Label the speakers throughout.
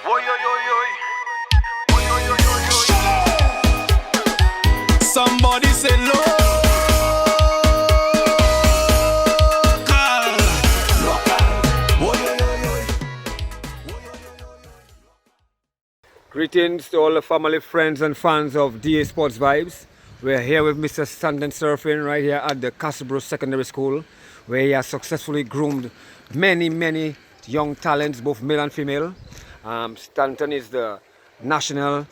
Speaker 1: Oi, oi, oi, oi. Oi, oi, oi, oi, oi.
Speaker 2: Somebody say local.
Speaker 3: Greetings to all the family, friends and fans of DAsportsVYBEZ. We're here with Mr. STANTON SERAPHINE right here at the Castleboro Secondary School, where he has successfully groomed many young talents, both male and female. Stanton is the national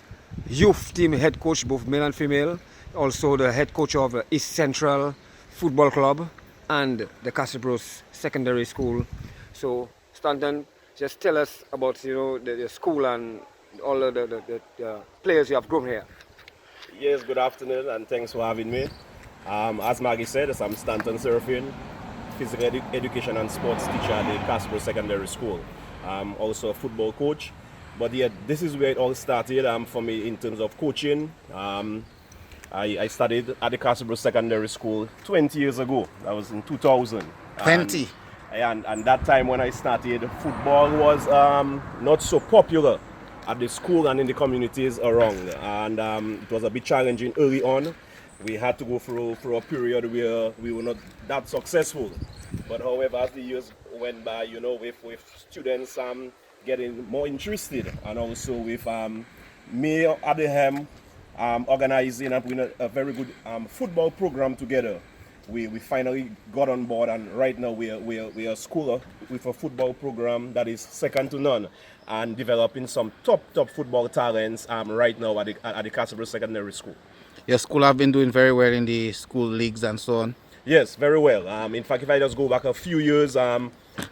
Speaker 3: youth team head coach, both male and female. Also the head coach of East Central Football Club and the Castleboro Secondary School. So Stanton, just tell us about the school and all the players you have grown here.
Speaker 4: Yes, good afternoon and thanks for having me. As Maggie said, I'm Stanton Seraphine, physical education and sports teacher at the Castleboro Secondary School. I'm also a football coach. But yeah, this is where it all started for me in terms of coaching. I studied at the Castleboro Secondary School 20 years ago. That was in 2000.
Speaker 5: 20?
Speaker 4: And that time when I started, football was not so popular at the school and in the communities around, and it was a bit challenging early on. We had to go through a period where we were not that successful. But however, as the years went by, with students getting more interested, and also with me at the helm organizing and putting a very good football program together, we finally got on board, and right now we are a school with a football program that is second to none, and developing some top football talents right now at the Castleboro Secondary School.
Speaker 5: Your school have been doing very well in the school leagues and so on.
Speaker 4: Yes, very well. In fact, if I just go back a few years,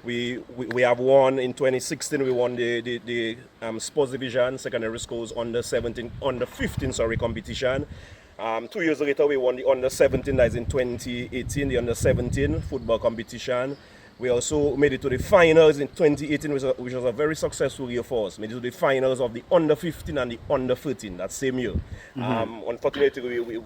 Speaker 4: we have won in 2016. We won the sports division secondary schools under 15 competition. 2 years later, we won the under 17, that is in 2018, the under 17 football competition. We also made it to the finals in 2018, which was a very successful year for us. Made it to the finals of the under 15 and the under 13 that same year. Unfortunately, we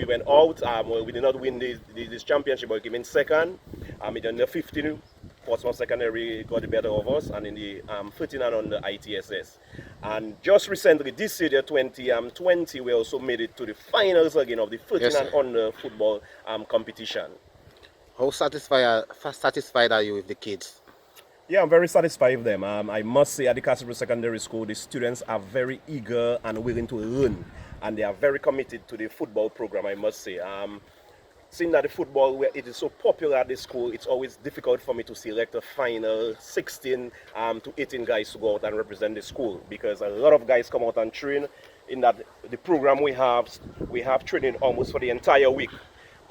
Speaker 4: went out. We did not win this championship, but we came in second. In the under 15, Portsmouth Secondary got the better of us, and in the 13 and under ITSS. And just recently, this year, 2020, we also made it to the finals again of the 13 and under football competition.
Speaker 5: How satisfied are you with the kids?
Speaker 4: Yeah, I'm very satisfied with them. I must say at the Castleboro Secondary School, the students are very eager and willing to learn, and they are very committed to the football program, I must say. Seeing that the football, where it is so popular at the school, it's always difficult for me to select a final 16 to 18 guys to go out and represent the school, because a lot of guys come out and train. In that the program we have training almost for the entire week.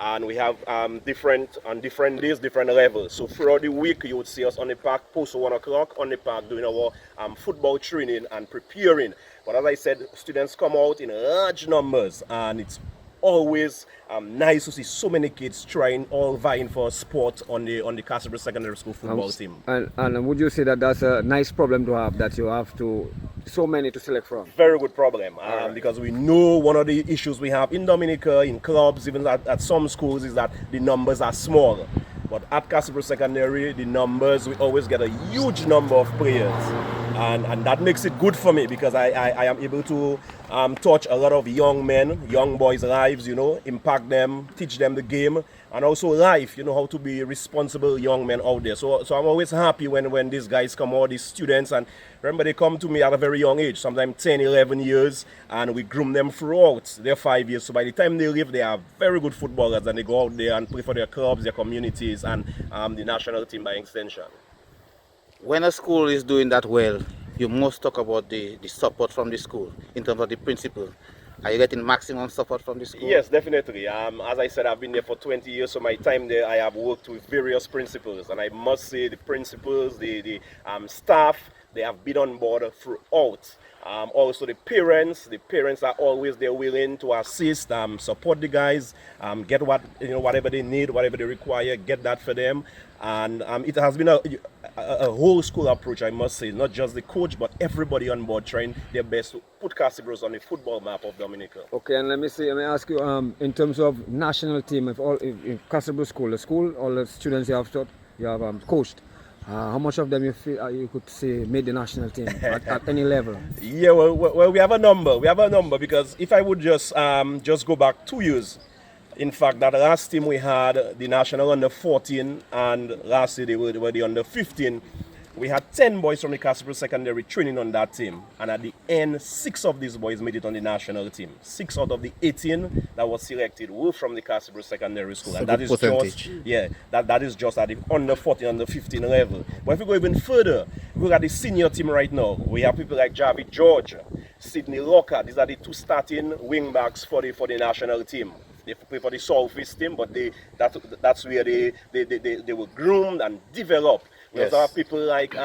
Speaker 4: And we have different days, different levels. So throughout the week, you would see us on the park post 1 o'clock on the park doing our football training and preparing. But as I said, students come out in large numbers, and it's always nice to see so many kids all vying for a spot on the Castleboro Secondary School football team.
Speaker 3: And would you say that that's a nice problem to have, that you have so many to select from?
Speaker 4: Very good problem, because we know one of the issues we have in Dominica, in clubs, even at some schools, is that the numbers are small. But at Castleboro Secondary, the numbers, we always get a huge number of players. And that makes it good for me, because I am able to touch a lot of young men, young boys' lives, impact them, teach them the game, and also life, how to be responsible young men out there. So I'm always happy when these guys come out, these students, and remember, they come to me at a very young age, sometimes 10, 11 years, and we groom them throughout their 5 years. So by the time they leave, they are very good footballers, and they go out there and play for their clubs, their communities, and the national team by extension.
Speaker 5: When a school is doing that well, you must talk about the support from the school in terms of the principal. Are you getting maximum support from the school?
Speaker 4: Yes, definitely. As I said, I've been there for 20 years, so my time there, I have worked with various principals, and I must say the principals, the staff, they have been on board throughout. Also the parents are always there, willing to assist, support the guys, get whatever they need, whatever they require, get that for them. And it has been a whole school approach, I must say, not just the coach, but everybody on board trying their best to put Castleboro on the football map of Dominica.
Speaker 3: Okay, and let me ask you, in terms of national team, if Castleboro school, all the students you have coached, How much of them you feel you could say made the national team at any level?
Speaker 4: Yeah, well, we have a number. We have a number because if I would just go back 2 years, in fact, that last team we had the national under 14, and last year they were the under 15. We had 10 boys from the Casper Secondary training on that team, and at the end, 6 of these boys made it on the national team. 6 out of the 18 that was selected were from the Casper Secondary School, and that is just that is just at the under 14, under 15 level. But if we go even further, we look at the senior team right now. We have people like Javi George, Sidney Locker. These are the 2 starting wing backs for the national team. They play for the Southeast team, but that's where they were groomed and developed. We also have people like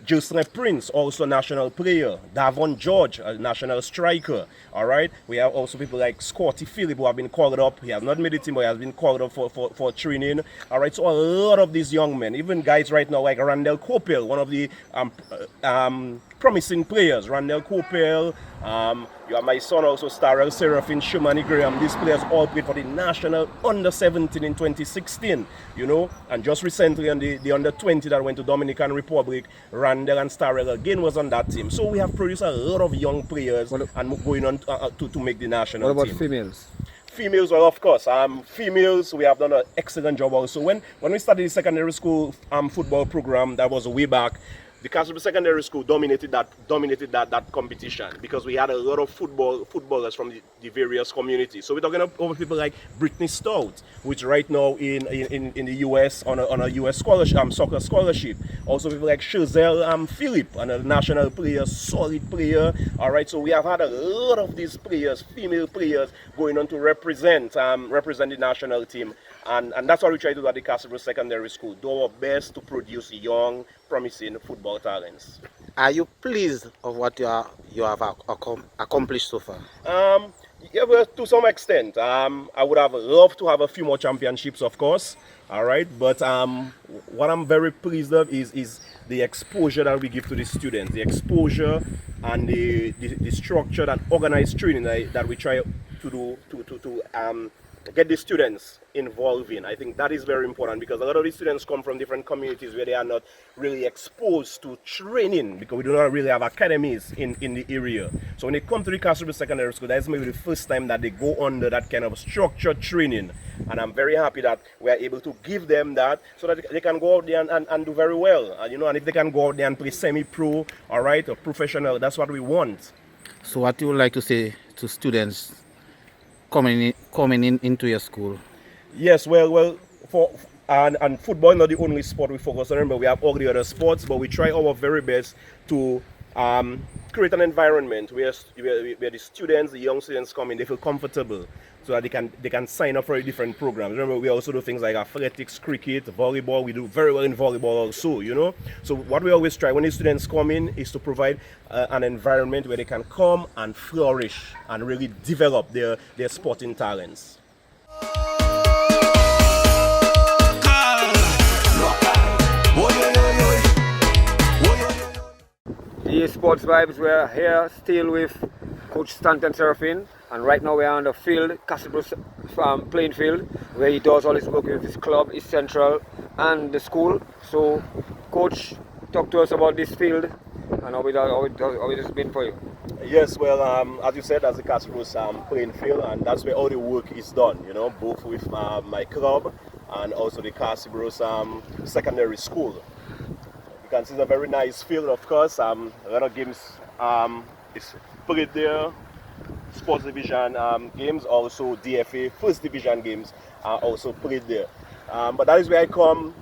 Speaker 4: Justin Prince, also national player. Davon George, a national striker. All right. We have also people like Scotty Phillip, who have been called up. He has not made the team, but he has been called up for training. All right. So a lot of these young men, even guys right now like Randall Copel, one of the promising players. Randall Copel. You have my son also, Starrell Seraphine, Shumani Graham. These players all played for the national under 17 in 2016, you know. And just recently on the under 20 that went to Dominican Republic, Randall and Starrell again was on that team. So we have produced a lot of young players and going on to make the national team.
Speaker 3: What about females?
Speaker 4: Females, well, of course. Females, we have done an excellent job also. When we started the secondary school football program, that was way back. The Casper Secondary School dominated that competition because we had a lot of footballers from the various communities. So we're talking about people like Brittany Stout, which right now in the US on a US scholarship, soccer scholarship. Also people like Chazelle Phillip, a national player, solid player. All right, so we have had a lot of these players, female players, going on to represent the national team. And that's what we try to do at the Casper Secondary School. Do our best to produce young, promising football talents.
Speaker 5: Are you pleased of what you have accomplished so far?
Speaker 4: Yeah, well, to some extent. I would have loved to have a few more championships, of course. All right, but what I'm very pleased of is the exposure that we give to the students, the exposure and the structured and organized training that we try to do to get the students involved in. I think that is very important because a lot of the students come from different communities where they are not really exposed to training because we do not really have academies in the area. So when they come to the Casper Secondary School, that's maybe the first time that they go under that kind of structured training. And I'm very happy that we are able to give them that so that they can go out there and do very well. And, you know, and if they can go out there and play semi-pro, all right, or professional, that's what we want.
Speaker 5: So what you would like to say to students coming into your school?
Speaker 4: Yes, well, and football is not the only sport we focus on. Remember, we have all the other sports, but we try our very best to create an environment where the students, the young students come in, they feel comfortable, so that they can sign up for different programs. Remember, we also do things like athletics, cricket, volleyball. We do very well in volleyball also, you know. So what we always try when the students come in is to provide an environment where they can come and flourish and really develop their sporting talents.
Speaker 3: The Sports Vibes, we're here still with Coach Stanton Seraphine, and right now we're on the field, Casper playing field, where he does all his work with his club, his central, and the school. So, Coach, talk to us about this field and how it has been for you.
Speaker 4: Yes, well, as you said, as the Casper playing field, and that's where all the work is done, you know, both with my club and also the Casper Secondary School. You can see it's a very nice field, of course. A lot of games is played there. Sports division games, also DFA first division games are also played there. But that is where I come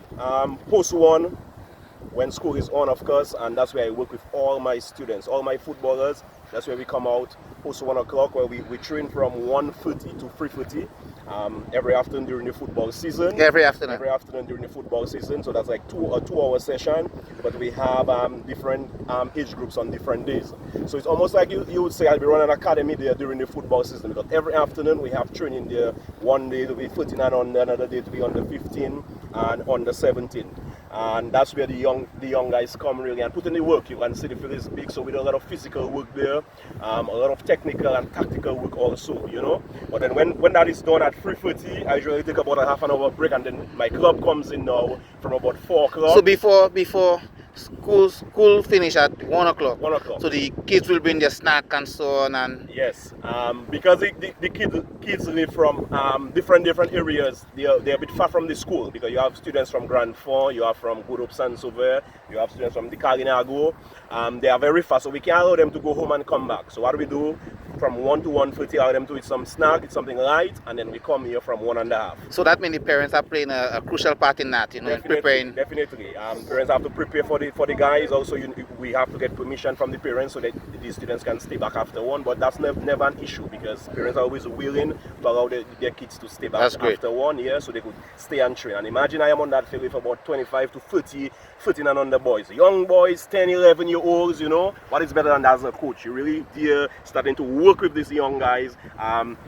Speaker 4: post one when school is on, of course, and that's where I work with all my students, all my footballers. That's where we come out post 1 o'clock, where we train from 1:30 to 3:30 every afternoon during the football season.
Speaker 5: Every afternoon
Speaker 4: during the football season. So that's like a 2-hour session, but we have different age groups on different days. So it's almost like you would say I'll be running an academy there during the football season, because every afternoon we have training there. One day to be 13 and on, another day to be under 15 and under 17. and that's where the young guys come really and put in the work. You can see the field is big, so we do a lot of physical work there, a lot of technical and tactical work also, you know. But then when that is done at 3:30, I usually take about a half an hour break, and then my club comes in now from about 4 o'clock.
Speaker 5: So before school finish at 1 o'clock.
Speaker 4: 1 o'clock.
Speaker 5: So the kids will bring their snack and so on, and
Speaker 4: yes, because the kids live from different areas. They're a bit far from the school, because you have students from Grand Fond, you have from Good Hope Sansovere, you have students from the Carinago. They are very far, so we can't allow them to go home and come back. So what do we do? From 1 to 1:30, allow them to eat some snack, eat something light, and then we come here from 1:30.
Speaker 5: so that means the parents are playing a crucial part in that, you know, in preparing.
Speaker 4: Definitely. Parents have to prepare for the guys. Also, we have to get permission from the parents so that the students can stay back after 1. But that's never an issue, because parents are always willing to allow their kids to stay back after 1 year, so they could stay and train. And imagine I am on that field with about 25 to 30 14 and under boys, young boys, 10, 11-year-olds. You know what is better than that as a coach? You're really there starting to work with these young guys,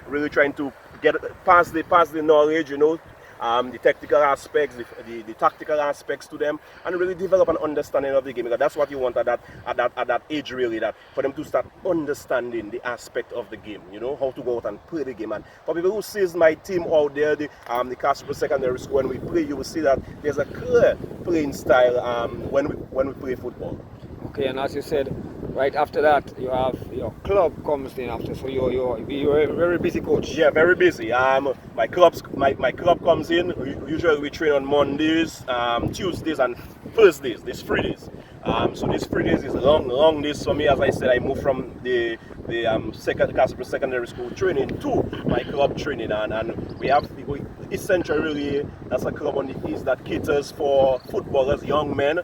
Speaker 4: really trying to get pass the knowledge, you know, the technical aspects, the tactical aspects to them, and really develop an understanding of the game, because that's what you want at that age, really, that for them to start understanding the aspect of the game, you know, how to go out and play the game. And for people who sees my team out there, the Castro Secondary School, when we play, you will see that there's a clear playing style when we play football.
Speaker 3: Okay, and as you said, right after that, you have your club comes in after, so you're a very busy coach.
Speaker 4: Yeah, very busy. My club comes in. Usually we train on Mondays, Tuesdays, and Thursdays. These 3 days. So these 3 days is long days for me. As I said, I moved from the Castro Secondary School training to my club training, and we have essentially really, that's a club on the east that caters for footballers, young men,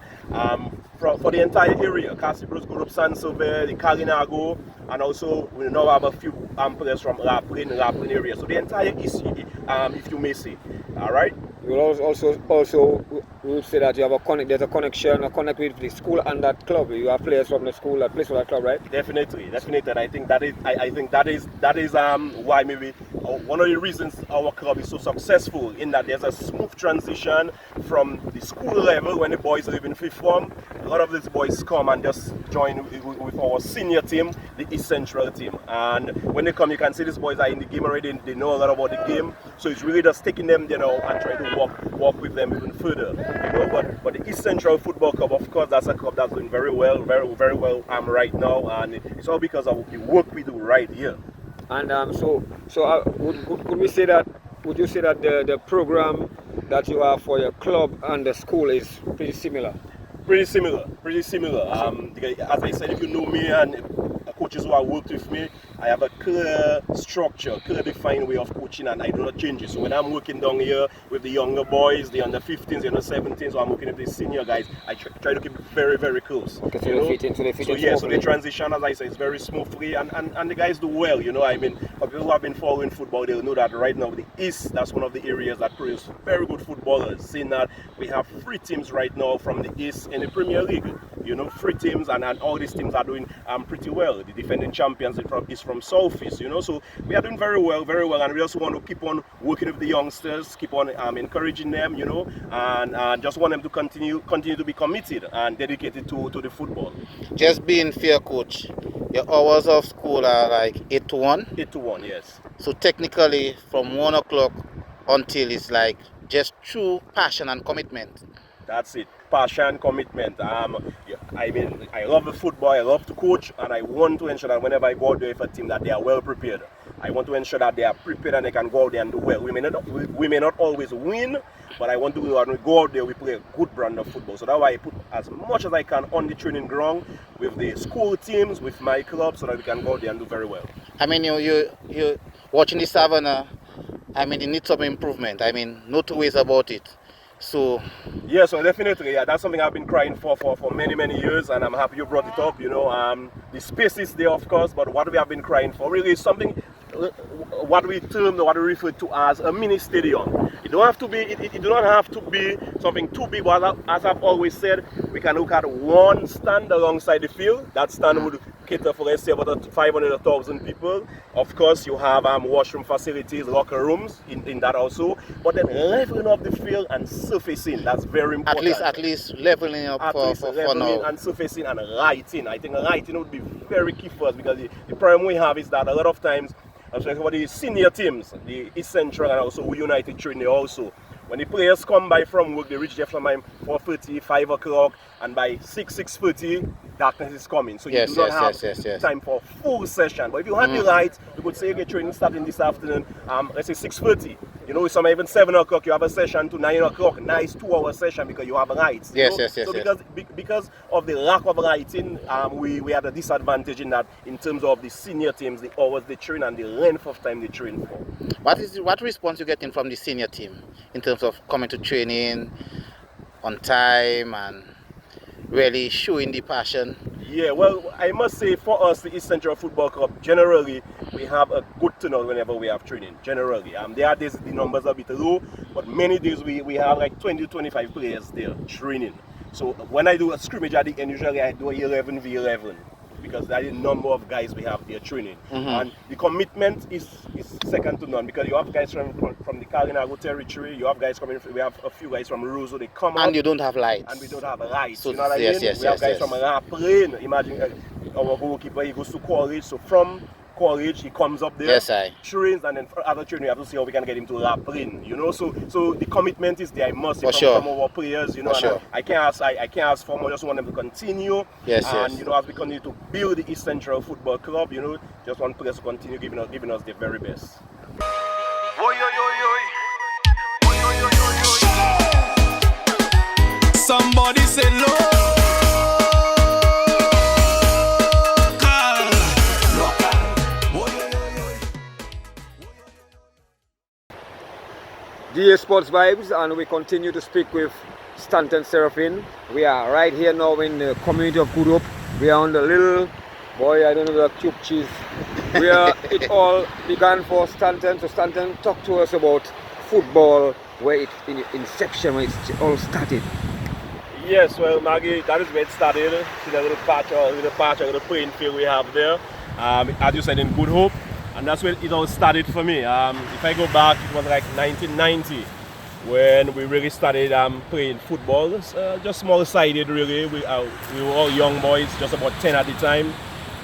Speaker 4: for the entire area. Castro, Good Hope Sansovere, the Carinago, and also we now have a few players from Lapin area. So the entire east, if you may say. All right.
Speaker 3: You will also we would say that you have there's a connection, with the school and that club. You have players from the school that plays for that club, right?
Speaker 4: Definitely. I think that is why maybe one of the reasons our club is so successful, in that there's a smooth transition from the school level when the boys live in 5th form. A lot of these boys come and just join with our senior team, the East Central team. And when they come, you can see these boys are in the game already. They know a lot about the game. So it's really just taking them, you know, and trying to walk with them even further. You know, but the East Central Football Club, of course, that's a club that's doing very well right now, and it's all because of the work we do right here.
Speaker 3: And would you say that the program that you have for your club and the school is pretty similar?
Speaker 4: Pretty similar. As I said, if you know me and coaches who have worked with me, I have a clear structure, clear defined way of coaching, and I do not change it. So when I'm working down here with the younger boys, the under 15s, the under 17s, or I'm working with the senior guys, I try to keep it very, very close.
Speaker 3: Okay, so they fit in.
Speaker 4: So the transition, as I say, is very smoothly, and the guys do well. You know, I mean, for people who have been following football, they'll know that right now the East, that's one of the areas that produce very good footballers. Seeing that we have 3 teams right now from the East in the Premier League. You know, 3 teams, and all these teams are doing pretty well. The defending champions is from Southeast, you know, so we are doing very well, and we also want to keep on working with the youngsters, keep on encouraging them, you know, and just want them to continue to be committed and dedicated to the football.
Speaker 5: Just being fair, coach, your hours of school are like 8 to 1?
Speaker 4: 8 to 1, yes.
Speaker 5: So technically from 1 o'clock until it's like just true passion and commitment.
Speaker 4: That's it. Passion, commitment. I mean, I love the football, I love to coach, and I want to ensure that whenever I go out there with a team, that they are well prepared. I want to ensure that they are prepared and they can go out there and do well. We may not always win, but I want to go out there, we play a good brand of football. So that's why I put as much as I can on the training ground with the school teams, with my club, so that we can go out there and do very well.
Speaker 5: I mean, you watching the Savannah, I mean, it needs some improvement. I mean, no two ways about it. So
Speaker 4: yeah, so definitely, yeah, that's something I've been crying for many years, and I'm happy you brought it up. You know, the space is there, of course, but what we have been crying for really is something what we refer to as a mini stadium. It don't have to be. It do not have to be something too big. But as I've always said, we can look at one stand alongside the field. That stand would cater for, let's say, about 500,000 people. Of course, you have washroom facilities, locker rooms in that also. But then leveling up the field and surfacing, that's very important.
Speaker 5: At least leveling up for now.
Speaker 4: And surfacing and lighting. I think lighting would be very key for us, because the problem we have is that a lot of times, especially for the senior teams, the East Central and also United training also, when the players come by from work, they reach there from 4:30, 5 o'clock, and by 6:30, darkness is coming. So you do not have time for full session. But if you had the lights, you could say, okay, training starting this afternoon, let's say 6:30. You know, some even 7 o'clock, you have a session to 9 o'clock. Nice 2-hour session because you have lights. Because of the lack of lighting, we had a disadvantage in that, in terms of the senior teams, the hours they train and the length of time they train for.
Speaker 5: What response you getting from the senior team in terms of coming to training on time and really showing the passion?
Speaker 4: Yeah, well, I must say for us, the East Central Football Club, generally, we have a good turnout whenever we have training, generally. There are days the numbers are a bit low, but many days we have like 20 to 25 players there training. So when I do a scrimmage at the end, usually I do 11v11. Because that's the number of guys we have there training. And the commitment is second to none, because you have guys from the Kalinago territory, you have guys coming, we have a few guys from Roseau, they come out.
Speaker 5: And you don't have lights.
Speaker 4: And we don't have lights,
Speaker 5: so,
Speaker 4: you know what I mean? We have guys from La Plaine. Imagine our goalkeeper, he goes to college, so from college he comes up there, trains, and then for other training we have to see how we can get him to La Plaine, you know. So the commitment is there, I must say, from our players, you know. I can't ask for more, I just want them to continue. And you know, as we continue to build the East Central Football Club, you know, just want players to continue giving us the very best.
Speaker 2: Somebody say local.
Speaker 3: DAsportsVYBEZ, and we continue to speak with Stanton Seraphine. We are right here now in the community of Good Hope. We are on the little, boy, I don't know, the cube cheese. Where it all began for Stanton. So Stanton, talk to us about football, where it in inception, where it all started.
Speaker 4: Yes, well, Maggie, that is where it started. See the little patch, a little playing field we have there. As you said, in Good Hope. And that's where it all started for me. If I go back, it was like 1990 when we really started playing football. Just small-sided, really. We were all young boys, just about 10 at the time.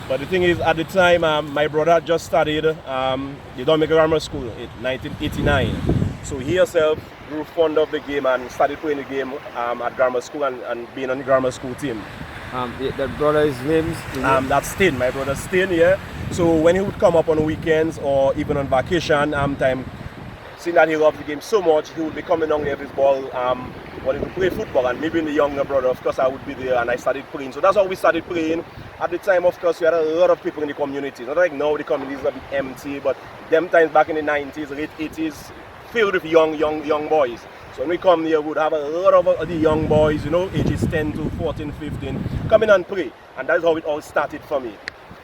Speaker 4: But the thing is, at the time, my brother just started the Dominica Grammar School in 1989. So he himself grew fond of the game and started playing the game at grammar school and being on the grammar school team.
Speaker 3: That brother's name?
Speaker 4: That's Stin, my brother Stin, yeah. So when he would come up on weekends or even on vacation time, seeing that he loved the game so much, he would be coming down there with his ball, wanting to play football. And maybe the younger brother, of course, I would be there, and I started playing. So that's how we started playing. At the time, of course, we had a lot of people in the community. Not like now, the community is a bit empty, but them times back in the 90s, late 80s, filled with young boys. So when we come here, we would have a lot of the young boys, you know, ages 10 to 14, 15, come in and play. And that's how it all started for me.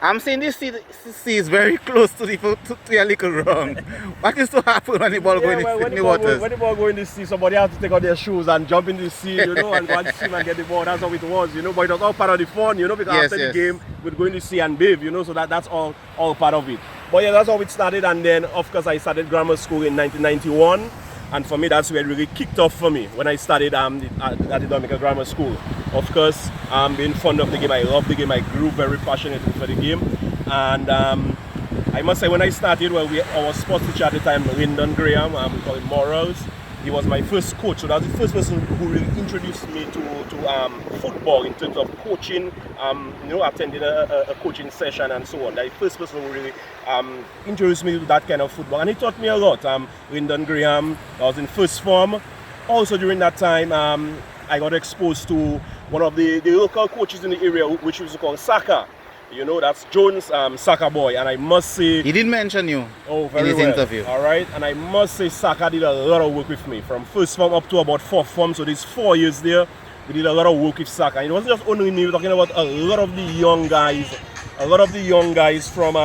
Speaker 5: I'm saying this sea is very close to your little round. What is to happen when the ball goes in the waters?
Speaker 4: When the ball goes in the sea, somebody has to take out their shoes and jump in the sea, you know, and go and swim and get the ball. That's how it was, you know. But it was all part of the fun, you know, because after the game, we'd go in the sea and bathe, you know, so that's all part of it. But yeah, that's how it started. And then, of course, I started grammar school in 1991. And for me, that's where it really kicked off for me, when I started at the Dominica Grammar School. Of course, being fond of the game, I love the game, I grew very passionate for the game. And I must say, when I started, well, our sports teacher at the time, Lyndon Graham, we call him Morals, he was my first coach. So that was the first person who really introduced me to football in terms of coaching, you know, attending a coaching session and so on. The first person who really introduced me to that kind of football. And he taught me a lot. Lyndon Graham, I was in first form. Also during that time, I got exposed to one of the local coaches in the area, which was called Saka. You know, that's Jones, Saka boy, and I must say...
Speaker 5: He didn't mention you in his interview.
Speaker 4: All right, and I must say Saka did a lot of work with me, from first form up to about fourth form, so these 4 years there, we did a lot of work with Saka. And it wasn't just only me, we were talking about a lot of the young guys from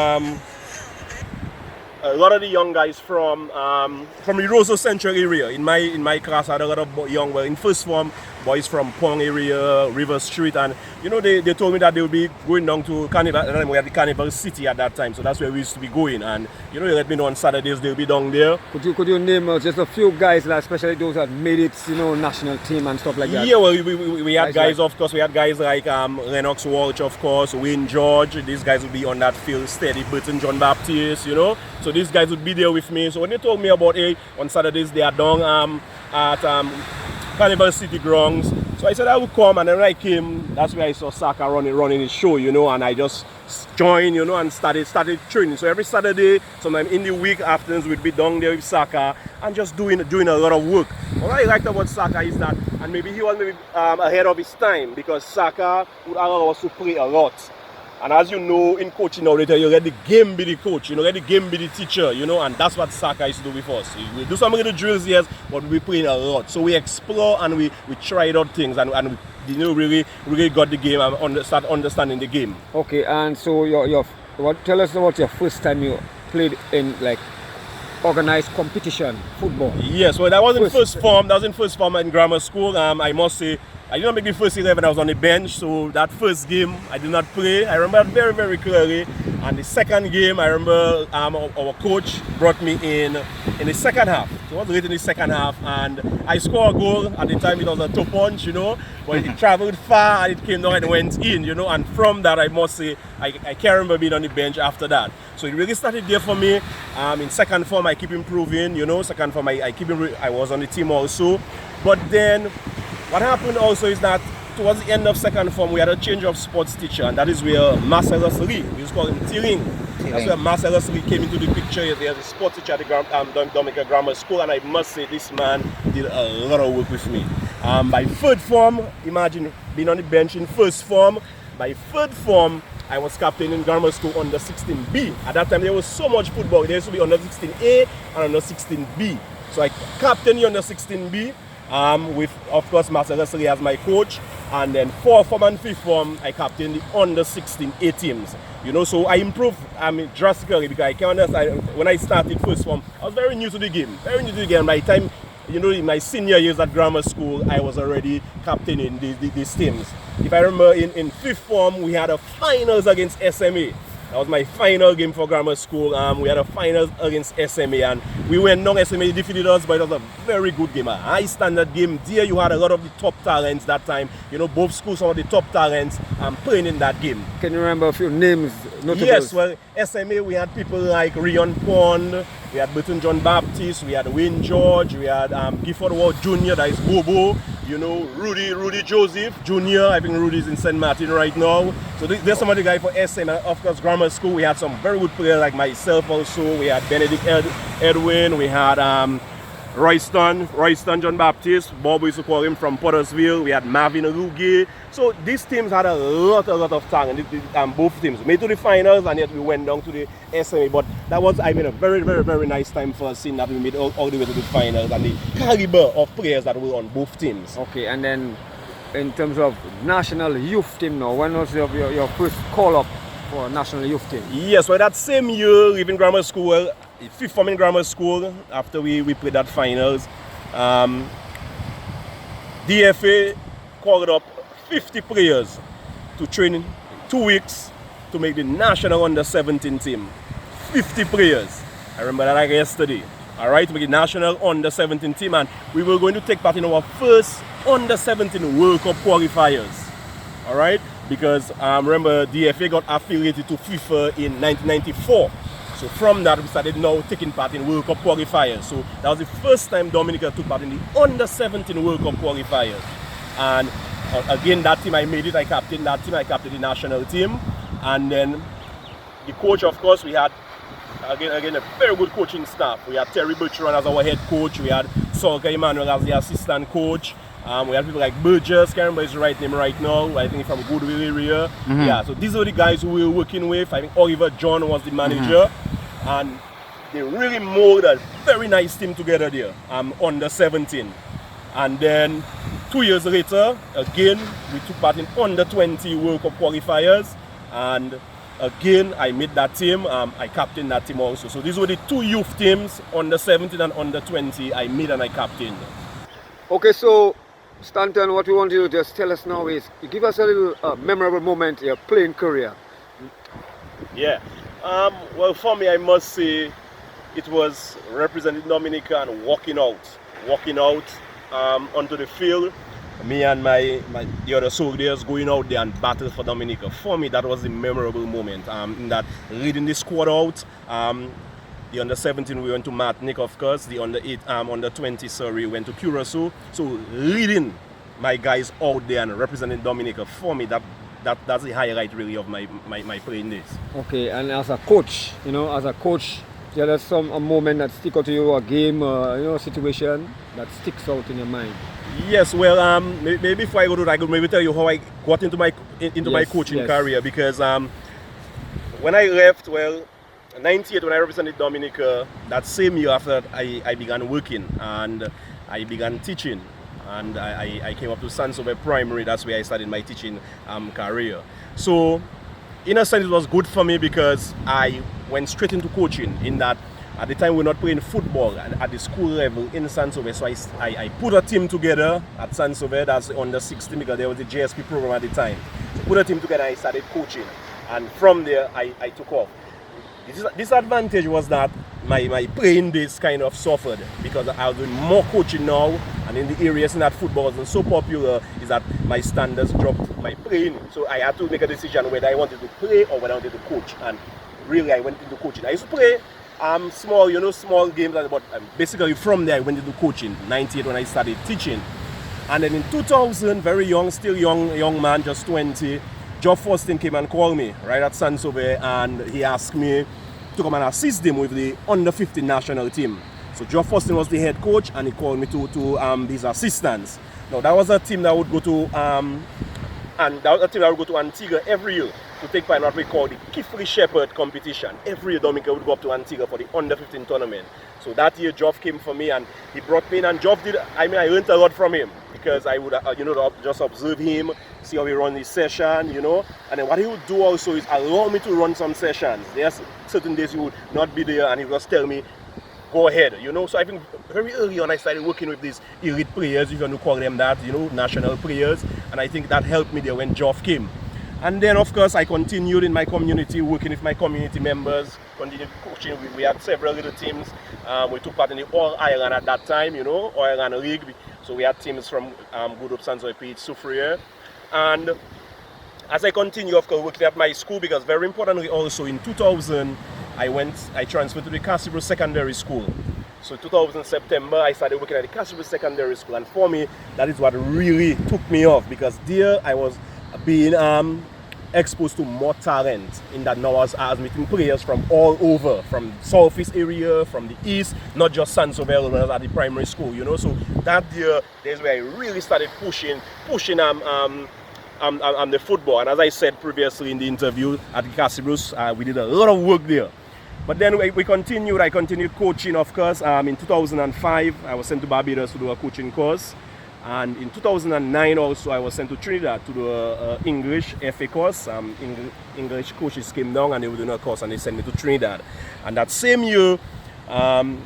Speaker 4: a lot of the young guys from the Roseau Central area. In my class, I had a lot of young, well, in first form, boys from Pong area, River Street, and you know they told me that they would be going down to Carnival. At the time we had the Carnival City at that time, so that's where we used to be going. And you know, they let me know on Saturdays they'll be down there.
Speaker 3: Could you name just a few guys, like, especially those that made it, you know, national team and stuff like that?
Speaker 4: Yeah, well, we had guys, of course. We had guys like Lennox Walsh, of course, Wayne George. These guys would be on that field steady. Burton John Baptiste, you know. So these guys would be there with me. So when they told me about, hey, on Saturdays they are down at Carnival City grounds. So I said I would come, and then when I came, that's where I saw Saka running his show, you know, and I just joined, you know, and started training. So every Saturday, sometime in the week, afternoons, we'd be down there with Saka and just doing a lot of work. What I liked about Saka is that, and maybe he was ahead of his time, because Saka would allow us to play a lot. And as you know, in coaching now, you let the game be the coach, you know, let the game be the teacher, you know, and that's what Saka used to do with us. We do some of the drills, yes, but we playing a lot. So we explore and we tried out things, and we, you know, really got the game and start understanding the game.
Speaker 3: Okay, and so tell us about your first time you played in like organized competition, football.
Speaker 4: Yes, well, that was in first form. That was in first form in grammar school. I must say, I did not make the first 11. I was on the bench, so that first game I did not play. I remember very, very clearly. And the second game, I remember our coach brought me in the second half. So it was late in the second half, and I scored a goal. At the time, it was a toe punch, you know, but it traveled far and it came down and went in, you know. And from that, I must say, I can't remember being on the bench after that. So it really started there for me. In second form, I keep improving, you know. Second form, I was on the team also. But then, what happened also is that towards the end of second form, we had a change of sports teacher, and that is where Marcellus Lee, we used to call him Tiling. That's where Marcellus Lee came into the picture. There's a sports teacher at the Dominica Grammar School, and I must say this man did a lot of work with me. By third form, imagine being on the bench in first form. By third form, I was captain in grammar school under 16B. At that time, there was so much football. There used to be under 16A and under 16B. So I captained under 16B. With, of course, Marcellus Lee as my coach, and then fourth form and fifth form, I captained the under 16A teams. You know, so I improved drastically, because I can understand when I started first form, I was very new to the game. By the time, you know, in my senior years at grammar school, I was already captaining these teams. If I remember, in fifth form, we had a finals against SMA. That was my final game for grammar school. We had a finals against SMA, and we went down. SMA defeated us, but it was a very good game, a high standard game. There you had a lot of the top talents that time. You know, both schools, some of the top talents playing in that game.
Speaker 3: Can you remember a few names? Notables?
Speaker 4: Yes, well, SMA, we had people like Rion Pond, we had Burton John Baptiste, we had Wayne George, we had Gifford Ward Jr., that is Bobo, you know, Rudy Joseph Jr., I think Rudy's in St. Martin right now. So there's some of the guys for SMA. Of course, grammar school, we had some very good players like myself also. We had Benedict Edwin, we had Royston John Baptiste, Bob used to call him, from Pottersville. We had Marvin Ruge. So these teams had a lot of talent. Both teams made to the finals, and yet we went down to the SMA. But that was, I mean, a very, very, very nice time for us, seeing that we made all the way to the finals, and the caliber of players that were on both teams.
Speaker 3: Okay, and then in terms of national youth team now, when was your first call-up for national youth team?
Speaker 4: Yes, well, that same year, leaving grammar school, fifth form in grammar school, after we played that finals, DFA called up 50 players to train in 2 weeks to make the national under 17 team. 50 players. I remember that like yesterday. All right, to make the national under 17 team, and we were going to take part in our first under 17 World Cup qualifiers. All right, because remember, DFA got affiliated to FIFA in 1994. So from that, we started now taking part in World Cup qualifiers. So that was the first time Dominica took part in the under 17 World Cup qualifiers. And again, that team I made it. I captained that team. I captained the national team. And then the coach, of course, we had again a very good coaching staff. We had Terry Bertrand as our head coach. We had Solka Emmanuel as the assistant coach. We had people like Burgess, can't remember his right name right now. I think from Goodwill area. Yeah, so these are the guys who we were working with. I think Oliver John was the manager. And they really molded a very nice team together there, under 17. And then 2 years later, again, we took part in under 20 World Cup qualifiers. And again, I made that team. I captained that team also. So these were the two youth teams, under 17 and under 20. I made and I captained.
Speaker 3: Okay, so Stanton, what we want you to just tell us now is, you give us a little memorable moment in your playing career.
Speaker 4: Yeah. Well, for me, I must say it was representing Dominica and walking out onto the field. Me and the other soldiers going out there and battle for Dominica. For me, that was a memorable moment. In that leading the squad out. The under 17 we went to Martinique, of course. The under 20, sorry, went to Curacao. So leading my guys out there and representing Dominica, for me, that's the highlight really of my playing days.
Speaker 3: Okay, and as a coach, there is a moment that stick out to you, a game, situation that sticks out in your mind.
Speaker 4: Yes, well, maybe before I go to that, I could maybe tell you how I got into my coaching career, because when I left, well, 98 when I represented Dominica, that same year after I began working and I began teaching, and I came up to Sansove Primary. That's where I started my teaching career. So in a sense it was good for me because I went straight into coaching, in that at the time we were not playing football at the school level in Sansove. So I put a team together at Sansove, that's under 16, because there was a JSP program at the time. So put a team together and I started coaching, and from there I took off. The disadvantage was that my playing days kind of suffered, because I was doing more coaching now, and in the areas in that football wasn't so popular, is that my standards dropped my playing. So I had to make a decision whether I wanted to play or whether I wanted to coach, and really I went into coaching. I used to play small games, but basically from there I went into coaching. 98 when I started teaching, and then in 2000, very young, still young man, just 20, Joe Faustin came and called me right at Sansove, and he asked me to come and assist him with the under 15 national team. So Joe Faustin was the head coach, and he called me to be his assistants. Now that was a team that would go to Antigua every year to take part in what we call the Kifley Shepherd competition. Every year Dominica would go up to Antigua for the under 15 tournament. So that year Geoff came for me and he brought me in, and Geoff I learned a lot from him, because I would just observe him, see how he run his session, and then what he would do also is allow me to run some sessions. There's certain days he would not be there and he would just tell me, go ahead, So I think very early on I started working with these elite players, if you want to call them that, national players, and I think that helped me there when Geoff came. And then of course I continued in my community, working with my community members, continued coaching. We had several little teams. We took part in the All Ireland at that time, All Ireland League. So we had teams from Good Hope, Sansove Peach, Soufriere. And as I continue, of course, working at my school, because very importantly also in 2000, I transferred to the Castlebrooke Secondary School. So 2000 September, I started working at the Castlebrooke Secondary School, and for me, that is what really took me off, because there I was being exposed to more talent, in that now I was meeting players from all over, from Southeast area, from the East, not just Sansove when I was at the primary school, So that year, that's where I really started pushing the football. And as I said previously in the interview at the Castlebrooke, we did a lot of work there. But then we continued. I continued coaching, of course. In 2005, I was sent to Barbados to do a coaching course. And in 2009 also, I was sent to Trinidad to do an English FA course. English coaches came down and they were doing a course, and they sent me to Trinidad. And that same year,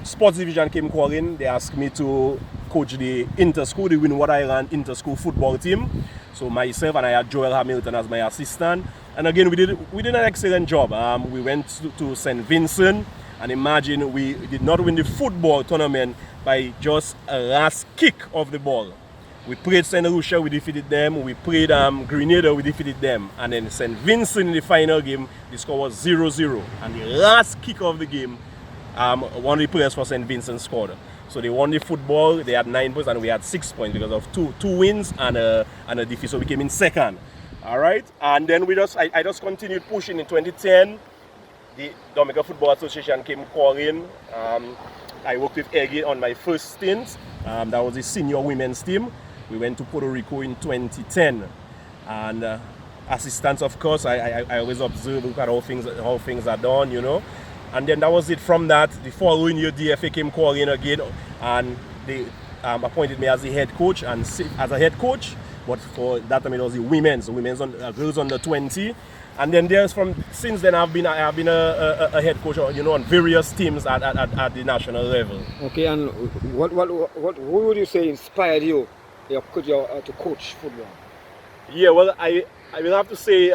Speaker 4: Sports Division came calling. They asked me to coach the inter-school, the Win What Island inter-school football team. So myself, and I had Joel Hamilton as my assistant. And again, we did an excellent job. We went to St. Vincent, and imagine we did not win the football tournament by just a last kick of the ball. We played St. Lucia, we defeated them. We played Grenada, we defeated them. And then St. Vincent in the final game, the score was 0-0. And the last kick of the game, one of the players for St. Vincent scored. So they won the football, they had 9 points, and we had 6 points because of two wins and a defeat. So we came in second. All right, and then I just continued pushing. In 2010, the Dominica Football Association came calling. I worked with Eggy on my first stint. That was the senior women's team. We went to Puerto Rico in 2010, and assistants, of course. I always observe, look at how things are done, And then that was it. From that, the following year, DFA came calling again, and they appointed me as the head coach But for that time, it was the women's girls under 20. And then since then I have been a head coach, you know, on various teams at the national level.
Speaker 3: Okay, and who would you say inspired you to coach football?
Speaker 4: Yeah, well, I will have to say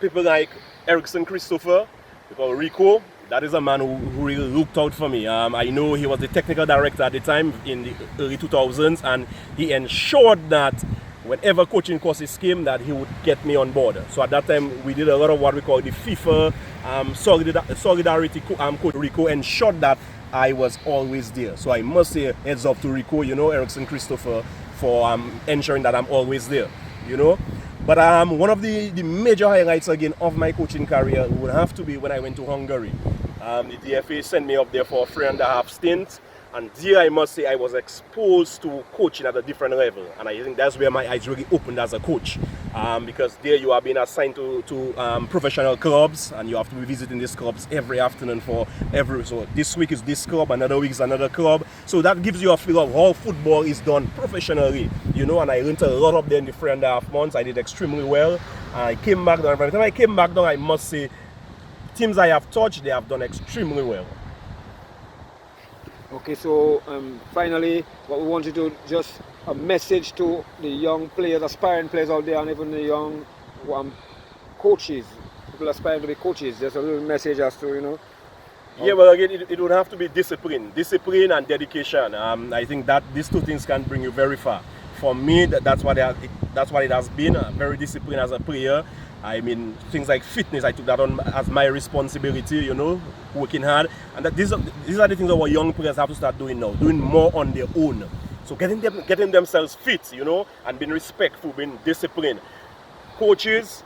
Speaker 4: people like Erickson Christopher, because Rico, that is a man who really looked out for me. I know he was the technical director at the time in the early 2000s, and he ensured that whenever coaching courses came, that he would get me on board. So at that time, we did a lot of what we call the FIFA solidarity. Coach Rico ensured that I was always there. So I must say heads up to Rico, you know, Erickson Christopher, for ensuring that I'm always there, you know. But one of the major highlights again of my coaching career would have to be when I went to Hungary. The DFA sent me up there for a 3.5 stint, and there I must say I was exposed to coaching at a different level, and I think that's where my eyes really opened as a coach, because there you are being assigned to professional clubs, and you have to be visiting these clubs every afternoon so this week is this club, another week is another club, so that gives you a feel of how football is done professionally, you know. And I learned a lot up there in the 3.5 months. I did extremely well. I came back down. By the time I came back down, I must say teams I have touched, they have done extremely well.
Speaker 3: Okay, so finally, what we want to do, just a message to the young players, aspiring players out there, and even the young coaches, people aspiring to be coaches. Just a little message as to, you know.
Speaker 4: Yeah, well, again, it would have to be discipline and dedication. I think that these two things can bring you very far. For me, that's what it has been. Very disciplined as a player. I mean, things like fitness, I took that on as my responsibility, you know, working hard. And these are the things our young players have to start doing now, doing more on their own. So getting themselves fit, you know, and being respectful, being disciplined. Coaches,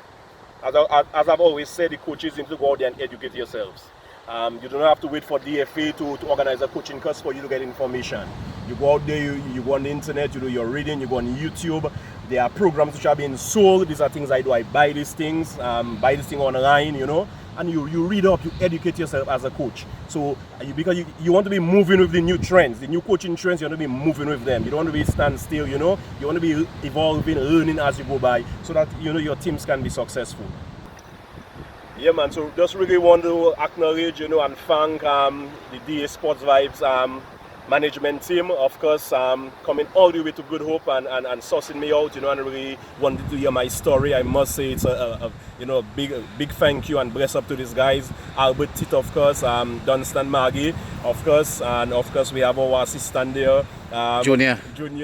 Speaker 4: as I've always said, the coaches need to go out there and educate yourselves. You don't have to wait for DFA to organize a coaching course for you to get information. You go out there, you go on the internet, you do your reading, you go on YouTube. There are programs which are being sold. These are things I do. I buy these things, buy this thing online, you know, and you read up, you educate yourself as a coach. So because you want to be moving with the new trends, the new coaching trends, you want to be moving with them. You don't want to be stand still, you know. You want to be evolving, learning as you go by, so that, you know, your teams can be successful. Yeah, man, so just really want to acknowledge, you know, and thank the DA Sports Vibes management team, of course, coming all the way to Good Hope and sourcing me out, you know, and really wanted to hear my story. I must say it's a big thank you and bless up to these guys. Albert Tit, of course, Dunstan Maggie, of course, and of course we have our assistant there. Junior,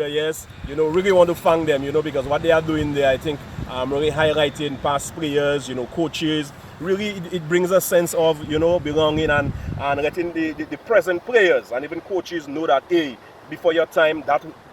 Speaker 4: yes. You know, really want to thank them, you know, because what they are doing there, I think, really highlighting past players, you know, coaches. Really, it brings a sense of, you know, belonging and letting the present players and even coaches know that, hey, before your time,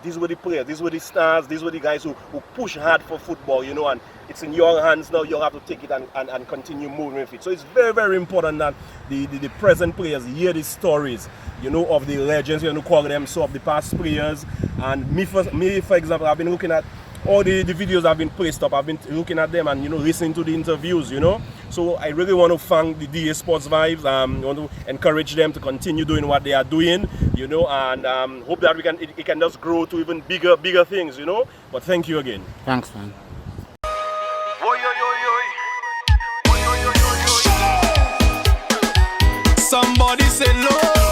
Speaker 4: these were the players, these were the stars, these were the guys who push hard for football, you know, and it's in your hands now. You have to take it and continue moving with it. So it's very, very important that the present players hear these stories, you know, of the legends, you know, call them so, of the past players. And me, for example, I've been looking at all the videos have been placed up. I've been looking at them and, you know, listening to the interviews, you know. So I really want to thank the DA Sports Vibes. I want to encourage them to continue doing what they are doing, you know, and hope that it can just grow to even bigger things, you know. But thank you again.
Speaker 5: Thanks, man.
Speaker 1: Oi, oi, oi, oi. Oi, oi, oi, oi, oi.
Speaker 2: Somebody say love.